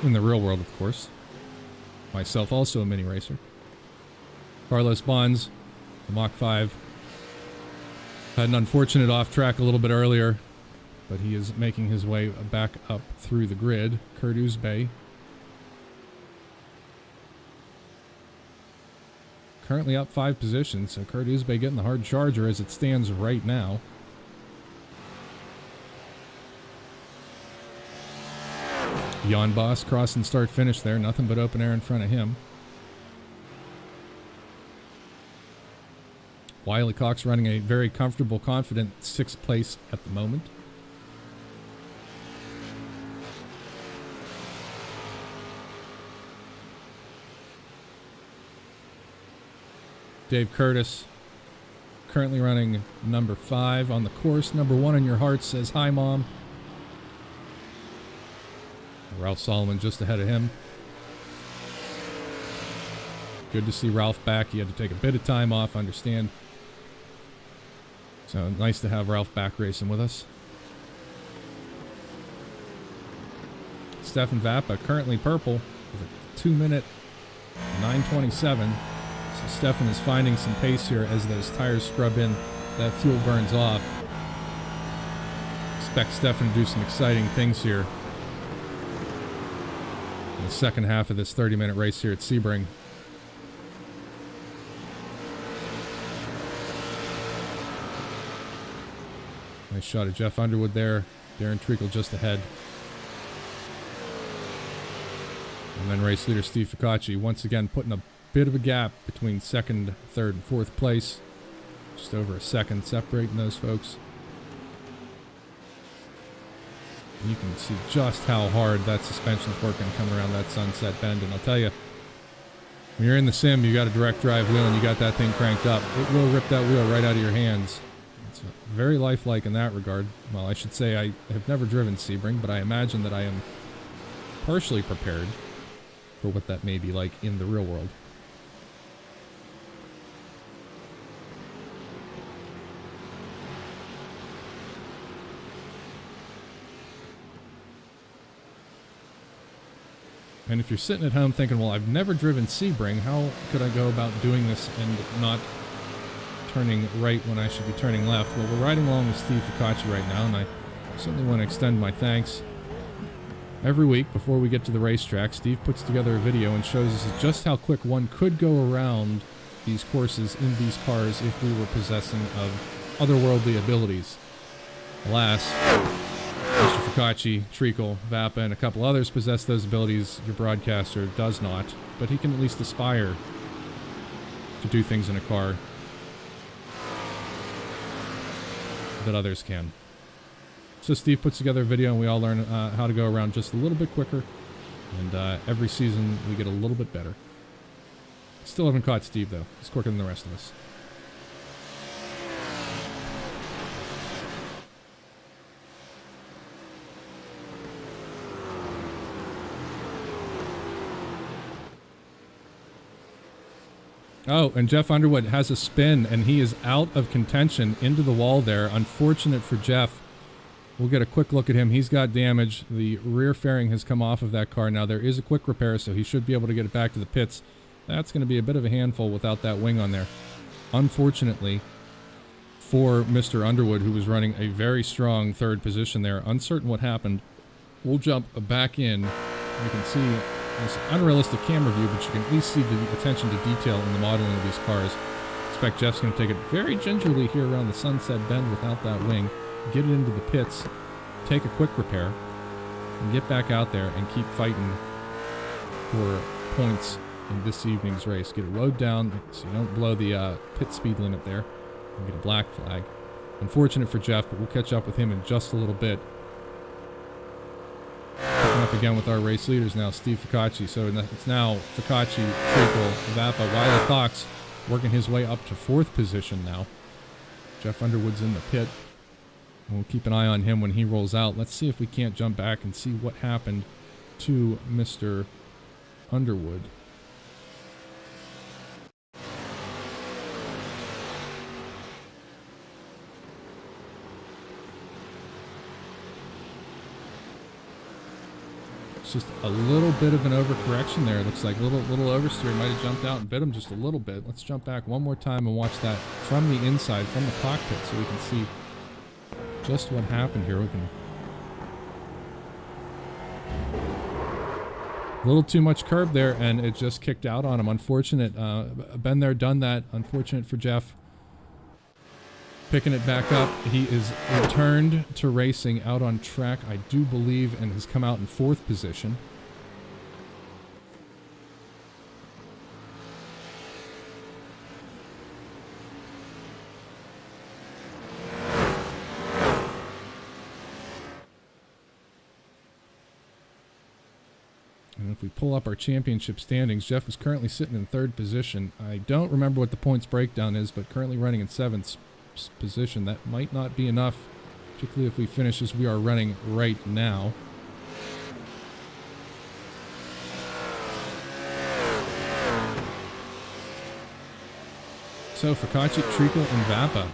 In the real world, of course. Myself also a mini racer. Carlos Bonds, the Mach 5. Had an unfortunate off track a little bit earlier, but he is making his way back up through the grid. Kurt Uzbey currently up 5 positions, so Kurt Uzbe getting the hard charger as it stands right now. Jan Boss crossing start finish there, nothing but open air in front of him. Wiley Cox running a very comfortable, confident 6th place at the moment. Dave Curtis currently running number 5 on the course. Number 1 in your heart says hi, Mom. Ralph Solomon just ahead of him. Good to see Ralph back. He had to take a bit of time off, understand. So nice to have Ralph back racing with us. Stefan Vappa currently purple with a 2-minute 9:27. So Stefan is finding some pace here as those tires scrub in, that fuel burns off. Expect Stefan to do some exciting things here in the second half of this 30-minute race here at Sebring. Nice shot of Jeff Underwood there. Darren Treacle just ahead. And then race leader Steve Ficacci once again putting a bit of a gap between 2nd, 3rd, and 4th place. Just over a second separating those folks. And you can see just how hard that suspension's working coming around that sunset bend. And I'll tell you, when you're in the sim, you got a direct drive wheel and you got that thing cranked up, it will rip that wheel right out of your hands. It's very lifelike in that regard. Well, I should say I have never driven Sebring, but I imagine that I am partially prepared for what that may be like in the real world. And if you're sitting at home thinking, well, I've never driven Sebring, how could I go about doing this and not turning right when I should be turning left? Well, we're riding along with Steve Ficacci right now, and I certainly want to extend my thanks. Every week before we get to the racetrack, Steve puts together a video and shows us just how quick one could go around these courses in these cars if we were possessing of otherworldly abilities. Alas, Mr. Ficacci, Treacle, Vappa, and a couple others possess those abilities. Your broadcaster does not, but he can at least aspire to do things in a car that others can. So Steve puts together a video and we all learn how to go around just a little bit quicker, and every season we get a little bit better. Still haven't caught Steve though. He's quicker than the rest of us. Oh, and Jeff Underwood has a spin, and he is out of contention into the wall there. Unfortunate for Jeff. We'll get a quick look at him. He's got damage. The rear fairing has come off of that car. Now, there is a quick repair, so he should be able to get it back to the pits. That's going to be a bit of a handful without that wing on there. Unfortunately for Mr. Underwood, who was running a very strong 3rd position there, uncertain what happened. We'll jump back in. You can see this unrealistic camera view, but you can at least see the attention to detail in the modeling of these cars. I expect Jeff's going to take it very gingerly here around the sunset bend without that wing, get it into the pits, take a quick repair, and get back out there and keep fighting for points in this evening's race. Get it rode down so you don't blow the pit speed limit there and get a black flag. Unfortunate for Jeff, but we'll catch up with him in just a little bit. Picking up again with our race leaders now, Steve Ficacci. So it's now Ficacci, Treacle, Vappa, Wiley Cox working his way up to 4th position now. Jeff Underwood's in the pit. We'll keep an eye on him when he rolls out. Let's see if we can't jump back and see what happened to Mr. Underwood. It's just a little bit of an overcorrection there. It looks like a little oversteer. Might have jumped out and bit him just a little bit. Let's jump back one more time and watch that from the inside, from the cockpit, so we can see just what happened here. We can A little too much curb there, and it just kicked out on him. Unfortunate. Been there, done that. Unfortunate for Jeff. Picking it back up. He is returned to racing out on track, I do believe, and has come out in 4th position. And if we pull up our championship standings, Jeff is currently sitting in 3rd position. I don't remember what the points breakdown is, but currently running in 7th position. That might not be enough, particularly if we finish as we are running right now. So Focacci, Treacle, and Vappa.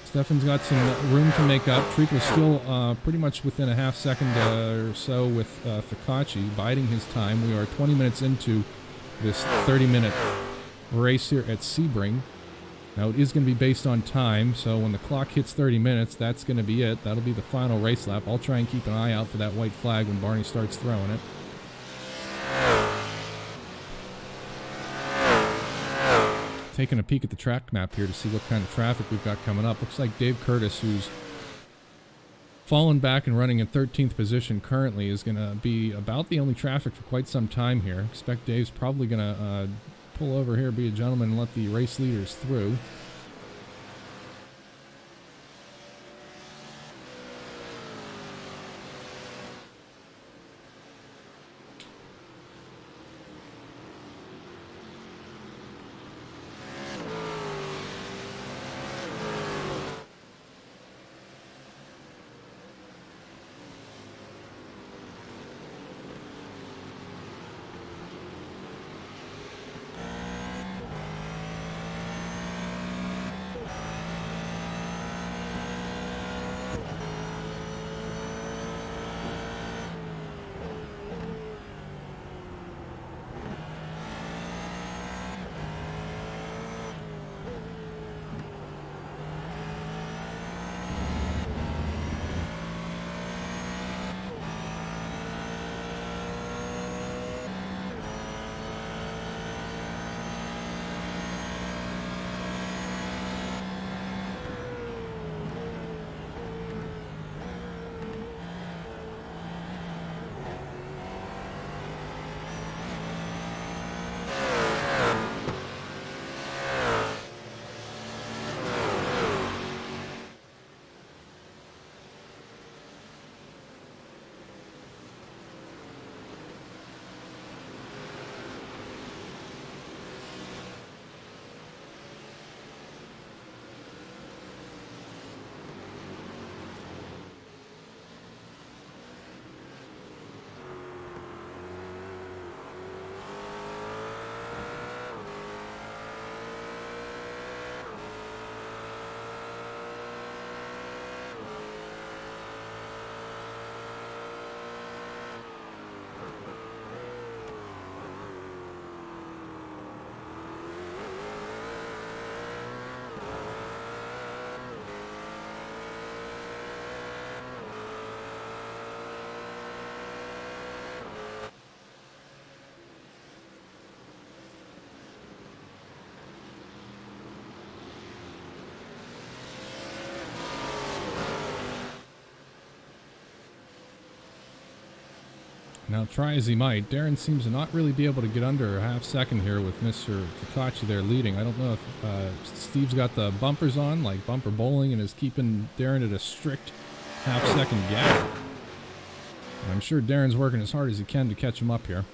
Stefan's got some room to make up. Treacle's still pretty much within a half second or so with Focacci, biding his time. We are 20 minutes into this 30-minute race here at Sebring. Now, it is going to be based on time, so when the clock hits 30 minutes, that's going to be it. That'll be the final race lap. I'll try and keep an eye out for that white flag when Barney starts throwing it. Taking a peek at the track map here to see what kind of traffic we've got coming up. Looks like Dave Curtis, who's fallen back and running in 13th position currently, is going to be about the only traffic for quite some time here. Expect Dave's probably going to pull over here, be a gentleman, and let the race leaders through. Now, try as he might, Darren seems to not really be able to get under a half second here with Mr. Focacci there leading. I don't know if Steve's got the bumpers on, like bumper bowling, and is keeping Darren at a strict half-second gap. And I'm sure Darren's working as hard as he can to catch him up here.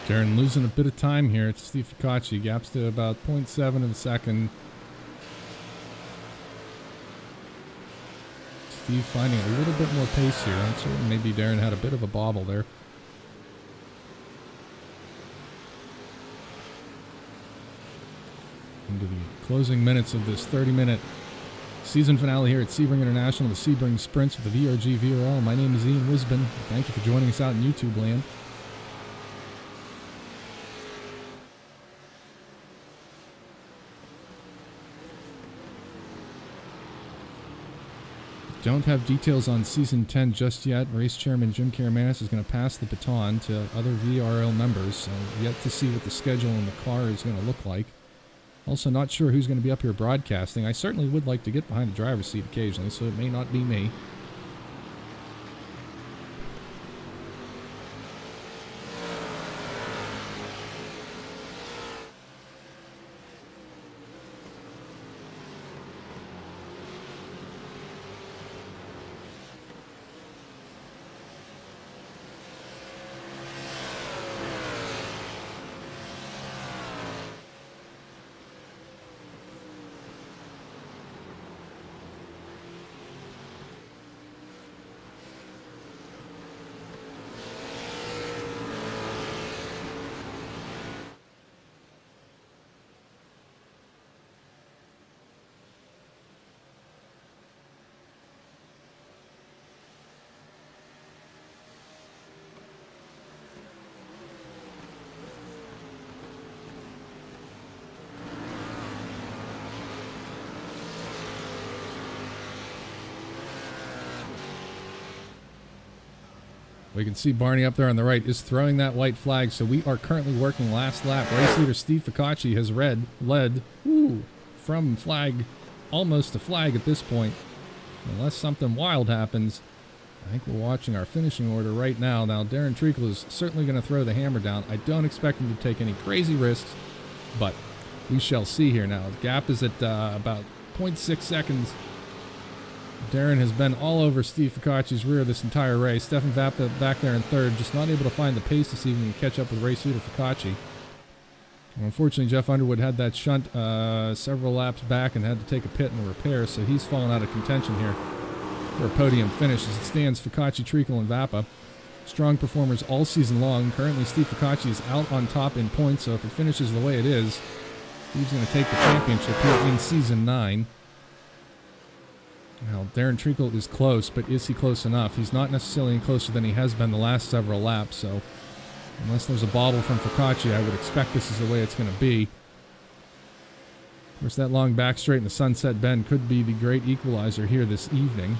Darren losing a bit of time here. It's Steve Ficacci. Gaps to about 0.7 of a second. Steve finding a little bit more pace here. I'm certain maybe Darren had a bit of a bobble there. Into the closing minutes of this 30-minute season finale here at Sebring International, the Sebring Sprints with the VRG VRL. My name is Ian Wisbon. Thank you for joining us out in YouTube land. Don't have details on Season 10 just yet. Race Chairman Jim Karamanis is going to pass the baton to other VRL members, so yet to see what the schedule in the car is going to look like. Also not sure who's going to be up here broadcasting. I certainly would like to get behind the driver's seat occasionally, so it may not be me. We can see Barney up there on the right is throwing that white flag, so we are currently working last lap. Race leader Steve Ficacci has led from flag almost to flag at this point. Unless something wild happens, I think we're watching our finishing order right now. Now, Darren Treacle is certainly going to throw the hammer down. I don't expect him to take any crazy risks, but we shall see here now. The gap is at about 0.6 seconds. Darren has been all over Steve Ficacci's rear this entire race. Stefan Vappa back there in third, just not able to find the pace this evening to catch up with race leader Ficacci. Well, unfortunately, Jeff Underwood had that shunt several laps back and had to take a pit and repair, so he's fallen out of contention here for a podium finish. As it stands, Ficacci, Treacle, and Vappa, strong performers all season long. Currently, Steve Ficacci is out on top in points, so if it finishes the way it is, Steve's going to take the championship here in Season 9. Now, Darren Treacle is close, but is he close enough? He's not necessarily any closer than he has been the last several laps, so unless there's a bobble from Ficacci, I would expect this is the way it's going to be. Of course, that long back straight in the Sunset Bend could be the great equalizer here this evening.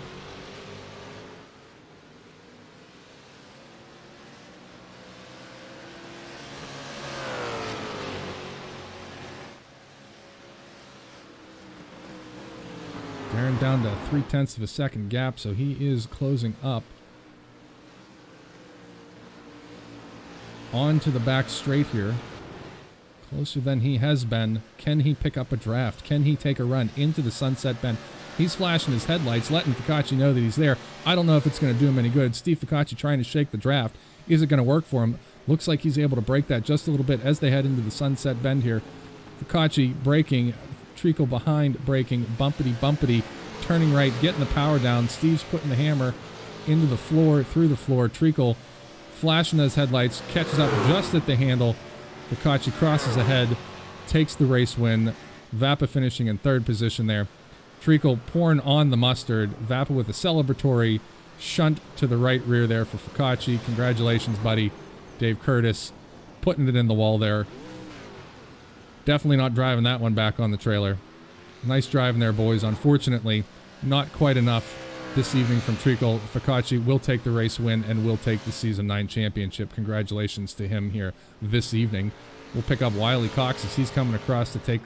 Darren down to 0.3 of a second gap, so he is closing up. On to the back straight here. Closer than he has been. Can he pick up a draft? Can he take a run into the Sunset Bend? He's flashing his headlights, letting Ficacci know that he's there. I don't know if it's going to do him any good. Steve Ficacci trying to shake the draft. Is it going to work for him? Looks like he's able to break that just a little bit as they head into the Sunset Bend here. Ficacci braking. Treacle behind, braking, bumpity, turning right, getting the power down. Steve's putting the hammer into the floor, through the floor. Treacle flashing those headlights, catches up just at the handle. Ficacci crosses ahead, takes the race win. Vappa finishing in third position there. Treacle pouring on the mustard. Vappa with a celebratory shunt to the right rear there for Ficacci. Congratulations, buddy. Dave Curtis putting it in the wall there. Definitely not driving that one back on the trailer. Nice driving there, boys. Unfortunately, not quite enough this evening from Treacle. Ficacci will take the race win and will take the Season 9 championship. Congratulations to him here this evening. We'll pick up Wiley Cox as he's coming across to take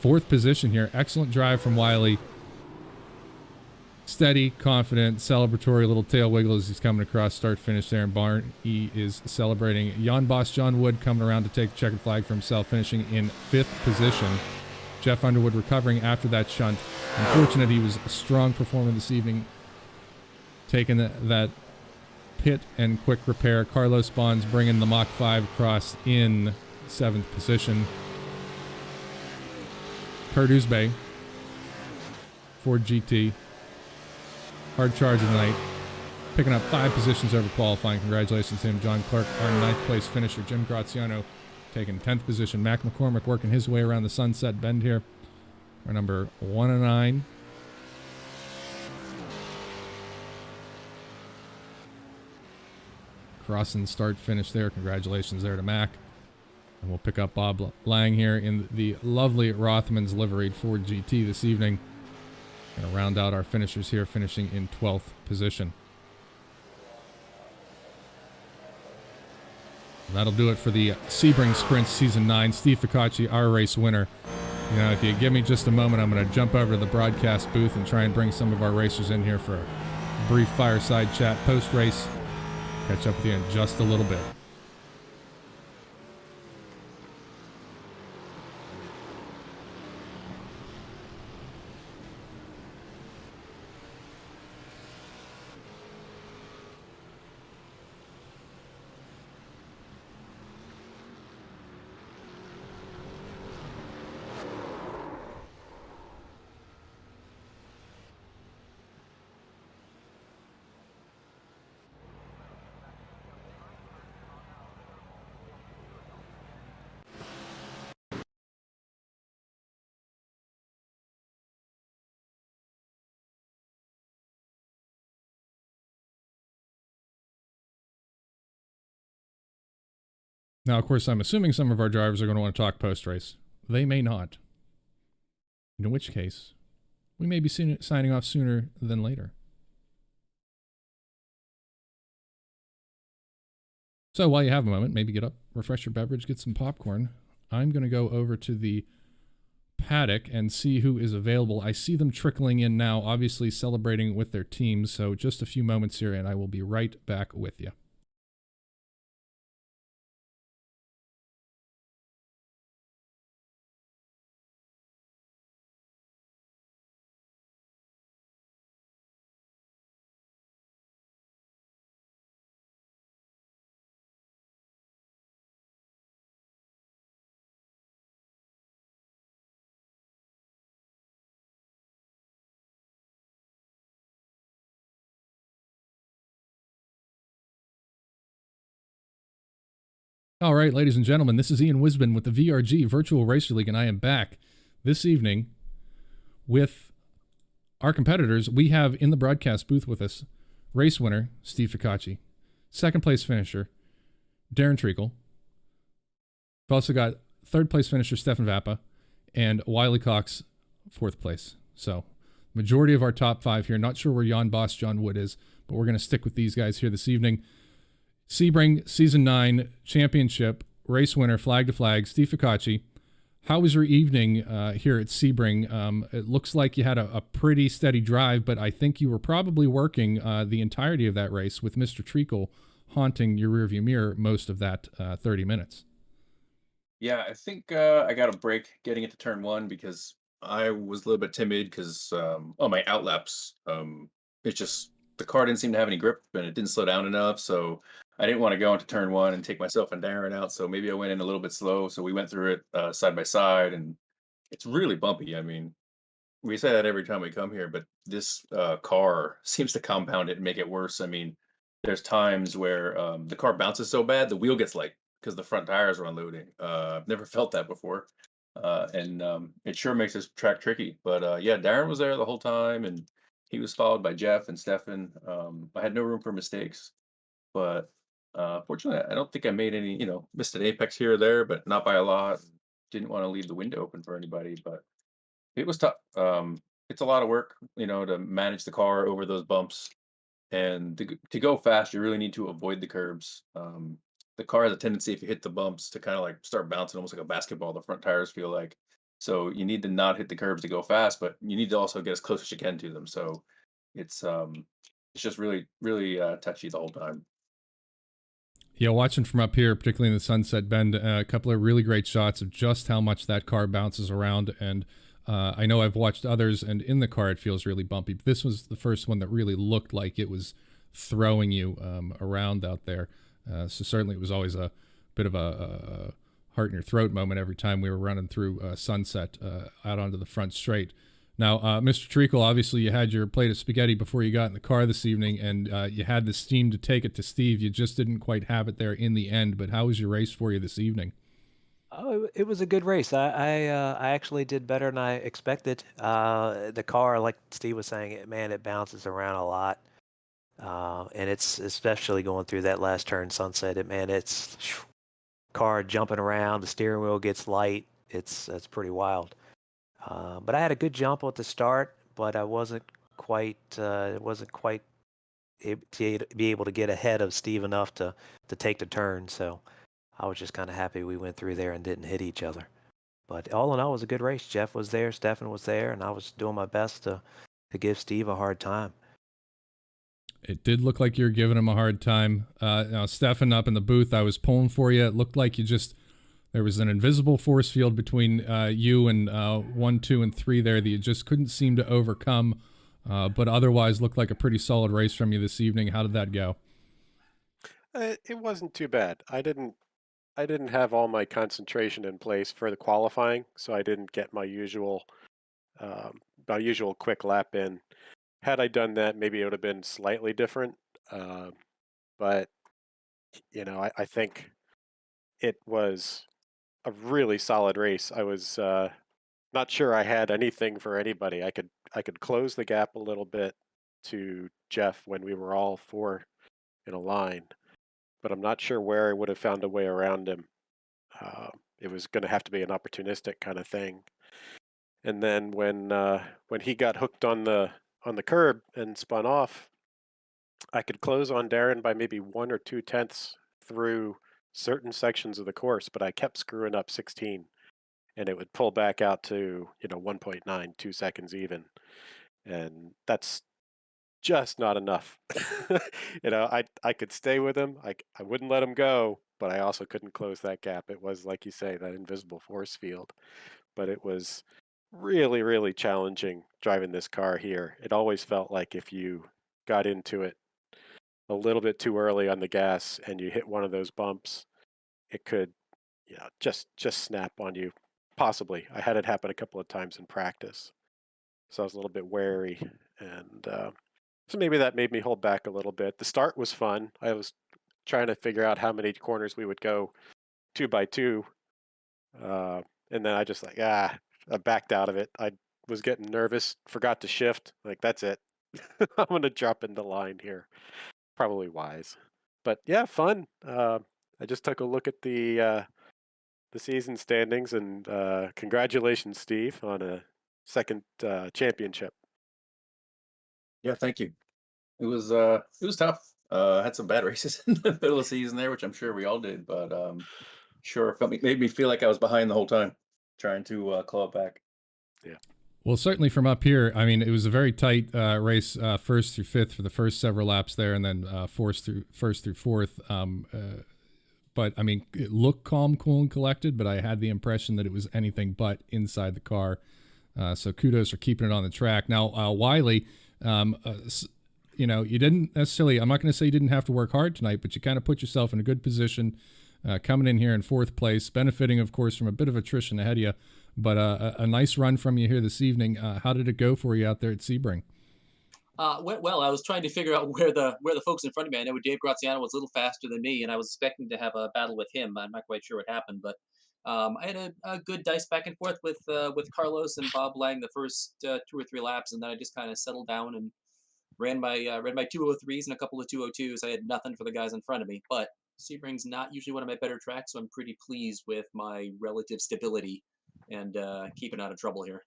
fourth position here. Excellent drive from Wiley. Steady, confident, celebratory little tail wiggle as he's coming across, start finish there, and Barney is celebrating. Jan Boss John Wood coming around to take the checkered flag for himself, finishing in fifth position. Jeff Underwood recovering after that shunt. Unfortunate, he was a strong performer this evening, taking that pit and quick repair. Carlos Bonds bringing the Mach 5 across in 7th position. Kurt Uzbey, Ford GT, hard charge of the night, picking up 5 positions over qualifying. Congratulations to him. John Clark, our 9th place finisher. Jim Graziano taking 10th position. Mac McCormick working his way around the Sunset Bend here. Our number 109. Crossing start finish there. Congratulations there to Mac. And we'll pick up Bob Lang here in the lovely Rothman's liveried Ford GT this evening. Going to round out our finishers here, finishing in 12th position. And that'll do it for the Sebring Sprint Season 9. Steve Ficacci, our race winner. You know, if you give me just a moment, I'm going to jump over to the broadcast booth and try and bring some of our racers in here for a brief fireside chat post-race. Catch up with you in just a little bit. Now, of course, I'm assuming some of our drivers are going to want to talk post-race. They may not. In which case, we may be signing off sooner than later. So while you have a moment, maybe get up, refresh your beverage, get some popcorn. I'm going to go over to the paddock and see who is available. I see them trickling in now, obviously celebrating with their teams. So just a few moments here, and I will be right back with you. All right, ladies and gentlemen, this is Ian Wisbin with the VRG Virtual Racer League, and I am back this evening with our competitors. We have in the broadcast booth with us race winner Steve Ficacci, second place finisher Darren Treacle. We've also got third place finisher Stefan Vappa and Wiley Cox, fourth place. So majority of our top 5 here. Not sure where Jan Boss John Wood is, but we're going to stick with these guys here this evening. Sebring Season 9 Championship race winner, flag to flag, Steve Ficacci. How was your evening here at Sebring? It looks like you had a pretty steady drive, but I think you were probably working the entirety of that race with Mr. Treacle haunting your rearview mirror most of that 30 minutes. Yeah, I think I got a break getting into turn 1 because I was a little bit timid because on my outlaps, it's just the car didn't seem to have any grip and it didn't slow down enough. So I didn't want to go into turn 1 and take myself and Darren out. So maybe I went in a little bit slow. So we went through it side by side, and it's really bumpy. I mean, we say that every time we come here, but this car seems to compound it and make it worse. I mean, there's times where the car bounces so bad the wheel gets light because the front tires are unloading. I've never felt that before, and it sure makes this track tricky. But yeah, Darren was there the whole time, and he was followed by Jeff and Stefan. I had no room for mistakes, but fortunately, I don't think I made any. Missed an apex here or there, but not by a lot. Didn't want to leave the window open for anybody, but it was tough. It's a lot of work, to manage the car over those bumps, and to go fast, you really need to avoid the curbs. The car has a tendency, if you hit the bumps, to kind of like start bouncing almost like a basketball. The front tires feel like, so you need to not hit the curbs to go fast, but you need to also get as close as you can to them. So it's it's just really really touchy the whole time. Yeah, watching from up here, particularly in the Sunset Bend, a couple of really great shots of just how much that car bounces around. And I know I've watched others, and in the car it feels really bumpy. But this was the first one that really looked like it was throwing you around out there. So certainly it was always a bit of a heart in your throat moment every time we were running through Sunset out onto the front straight. Now, Mr. Treacle, obviously you had your plate of spaghetti before you got in the car this evening, and you had the steam to take it to Steve. You just didn't quite have it there in the end, but how was your race for you this evening? Oh, it was a good race. I actually did better than I expected. The car, like Steve was saying, it bounces around a lot. And it's especially going through that last turn, Sunset. It's car jumping around. The steering wheel gets light. It's pretty wild. But I had a good jump at the start, but I wasn't quite to be able to get ahead of Steve enough to take the turn. So I was just kind of happy we went through there and didn't hit each other. But all in all, it was a good race. Jeff was there, Stefan was there, and I was doing my best to give Steve a hard time. It did look like you were giving him a hard time. Now, Stefan, up in the booth, I was pulling for you. It looked like there was an invisible force field between you and 1, 2, and 3 there that you just couldn't seem to overcome. But otherwise, looked like a pretty solid race from you this evening. How did that go? It wasn't too bad. I didn't have all my concentration in place for the qualifying, so I didn't get my usual quick lap in. Had I done that, maybe it would have been slightly different. But I think it was a really solid race. I was not sure I had anything for anybody. I could close the gap a little bit to Jeff when we were all 4 in a line, but I'm not sure where I would have found a way around him. It was going to have to be an opportunistic kind of thing. And then when he got hooked on the curb and spun off, I could close on Darren by maybe 1 or 2 tenths through certain sections of the course, but I kept screwing up 16, and it would pull back out to 1.9, 2 seconds even, and that's just not enough. I could stay with him. I wouldn't let him go, but I also couldn't close that gap. It was, like you say, that invisible force field. But it was really, really challenging driving this car here. It always felt like if you got into it a little bit too early on the gas and you hit one of those bumps, it could just snap on you. Possibly. I had it happen a couple of times in practice, so I was a little bit wary, and so maybe that made me hold back a little bit. The start was fun. I was trying to figure out how many corners we would go 2 by 2, and then I just I backed out of it. I was getting nervous, forgot to shift. Like, that's it. I'm going to drop in the line here. Probably wise. But yeah, fun. I just took a look at the season standings, and congratulations, Steve, on a second championship. Yeah, thank you. It was tough. Had some bad races in the middle of the season there, which I'm sure we all did, but sure made me feel like I was behind the whole time, trying to claw it back. Yeah. Well, certainly from up here, I mean, it was a very tight race, first through fifth for the first several laps there, and then first through fourth. But I mean, it looked calm, cool, and collected, but I had the impression that it was anything but inside the car. So kudos for keeping it on the track. Now, Wiley, you didn't necessarily, I'm not going to say you didn't have to work hard tonight, but you kind of put yourself in a good position coming in here in fourth place, benefiting, of course, from a bit of attrition ahead of you, but a nice run from you here this evening. How did it go for you out there at Sebring? Well, I was trying to figure out where the folks in front of me. I know Dave Graziano was a little faster than me, and I was expecting to have a battle with him. I'm not quite sure what happened, but I had a good dice back and forth with Carlos and Bob Lang the first 2 or 3 laps, and then I just kind of settled down and ran my 203s and a couple of 202s. I had nothing for the guys in front of me, but Sebring's not usually one of my better tracks, so I'm pretty pleased with my relative stability and keeping out of trouble here.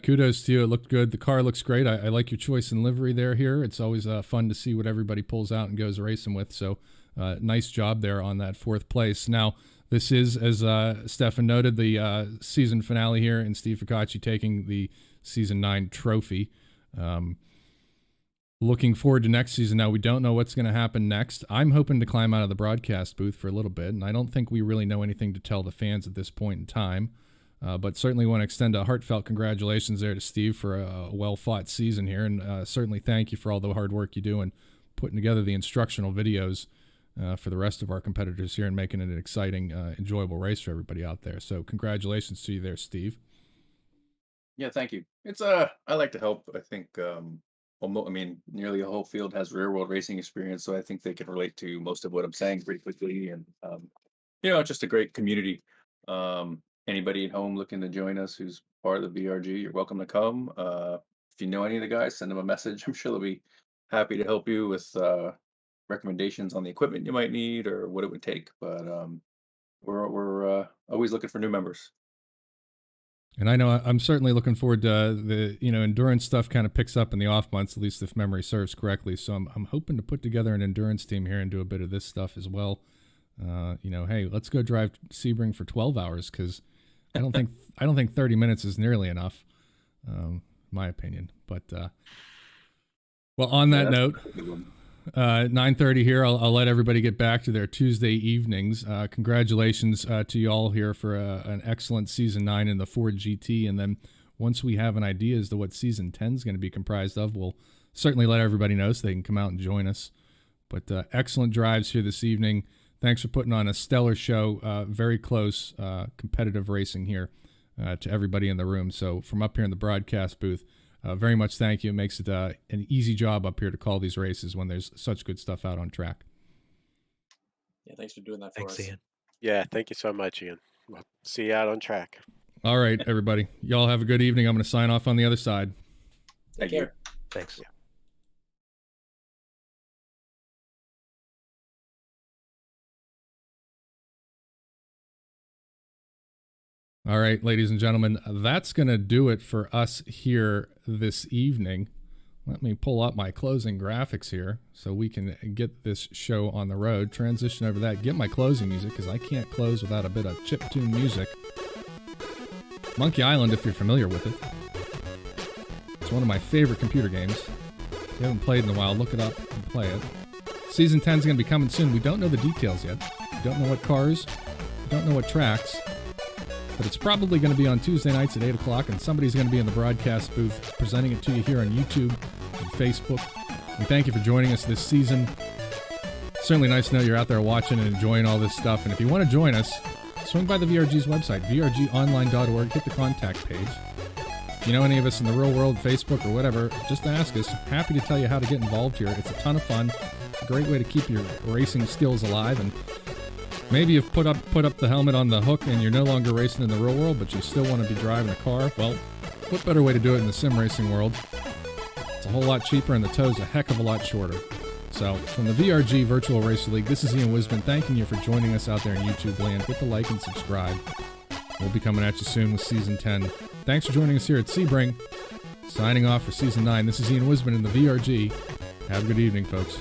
Kudos to you. It looked good. The car looks great. I like your choice in livery there here. It's always fun to see what everybody pulls out and goes racing with. So nice job there on that fourth place. Now, this is, as Stefan noted, the season finale here, and Steve Ficacci taking the Season 9 trophy. Looking forward to next season. Now, we don't know what's going to happen next. I'm hoping to climb out of the broadcast booth for a little bit, and I don't think we really know anything to tell the fans at this point in time. But certainly want to extend a heartfelt congratulations there to Steve for a well-fought season here, and certainly thank you for all the hard work you do in putting together the instructional videos for the rest of our competitors here and making it an exciting, enjoyable race for everybody out there. So congratulations to you there, Steve. Yeah, thank you. It's I like to help. I think I mean, nearly the whole field has real world racing experience, so I think they can relate to most of what I'm saying pretty quickly. And it's just a great community. Anybody at home looking to join us who's part of the VRG, you're welcome to come. If you know any of the guys, send them a message. I'm sure they'll be happy to help you with recommendations on the equipment you might need or what it would take. But we're always looking for new members. And I know I'm certainly looking forward to the endurance stuff kind of picks up in the off months, at least if memory serves correctly. So I'm hoping to put together an endurance team here and do a bit of this stuff as well. Hey, let's go drive Sebring for 12 hours because I don't think 30 minutes is nearly enough, my opinion. But well, on that note, 9:30 here. I'll let everybody get back to their Tuesday evenings. Congratulations to you all here for an excellent season 9 in the Ford GT. And then once we have an idea as to what season 10 is going to be comprised of, we'll certainly let everybody know so they can come out and join us. But excellent drives here this evening. Thanks for putting on a stellar show. Very close competitive racing here to everybody in the room. So from up here in the broadcast booth, very much thank you. It makes it an easy job up here to call these races when there's such good stuff out on track. Yeah, thanks for doing that for Thanks, us. Ian. Yeah, thank you so much, Ian. We'll see you out on track. All right, everybody. Y'all have a good evening. I'm going to sign off on the other side. Thank Take you. care. Thanks. All right, ladies and gentlemen, that's going to do it for us here this evening. Let me pull up my closing graphics here so we can get this show on the road. Transition over that. Get my closing music because I can't close without a bit of chiptune music. Monkey Island, if you're familiar with it. It's one of my favorite computer games. If you haven't played in a while, look it up and play it. Season 10 is going to be coming soon. We don't know the details yet. We don't know what cars. We don't know what tracks. But it's probably going to be on Tuesday nights at 8 o'clock, and somebody's going to be in the broadcast booth presenting it to you here on YouTube and Facebook. We thank you for joining us this season. Certainly nice to know you're out there watching and enjoying all this stuff. And if you want to join us, swing by the VRG's website, vrgonline.org, hit the contact page. If you know any of us in the real world, Facebook or whatever, just ask us. Happy to tell you how to get involved here. It's a ton of fun. It's a great way to keep your racing skills alive. And maybe you've put up the helmet on the hook and you're no longer racing in the real world, but you still want to be driving a car. Well, what better way to do it in the sim racing world? It's a whole lot cheaper and the tow's a heck of a lot shorter. So, from the VRG Virtual Racer League, this is Ian Wisman thanking you for joining us out there in YouTube land. Hit the like and subscribe. We'll be coming at you soon with Season 10. Thanks for joining us here at Sebring. Signing off for Season 9, this is Ian Wisman in the VRG. Have a good evening, folks.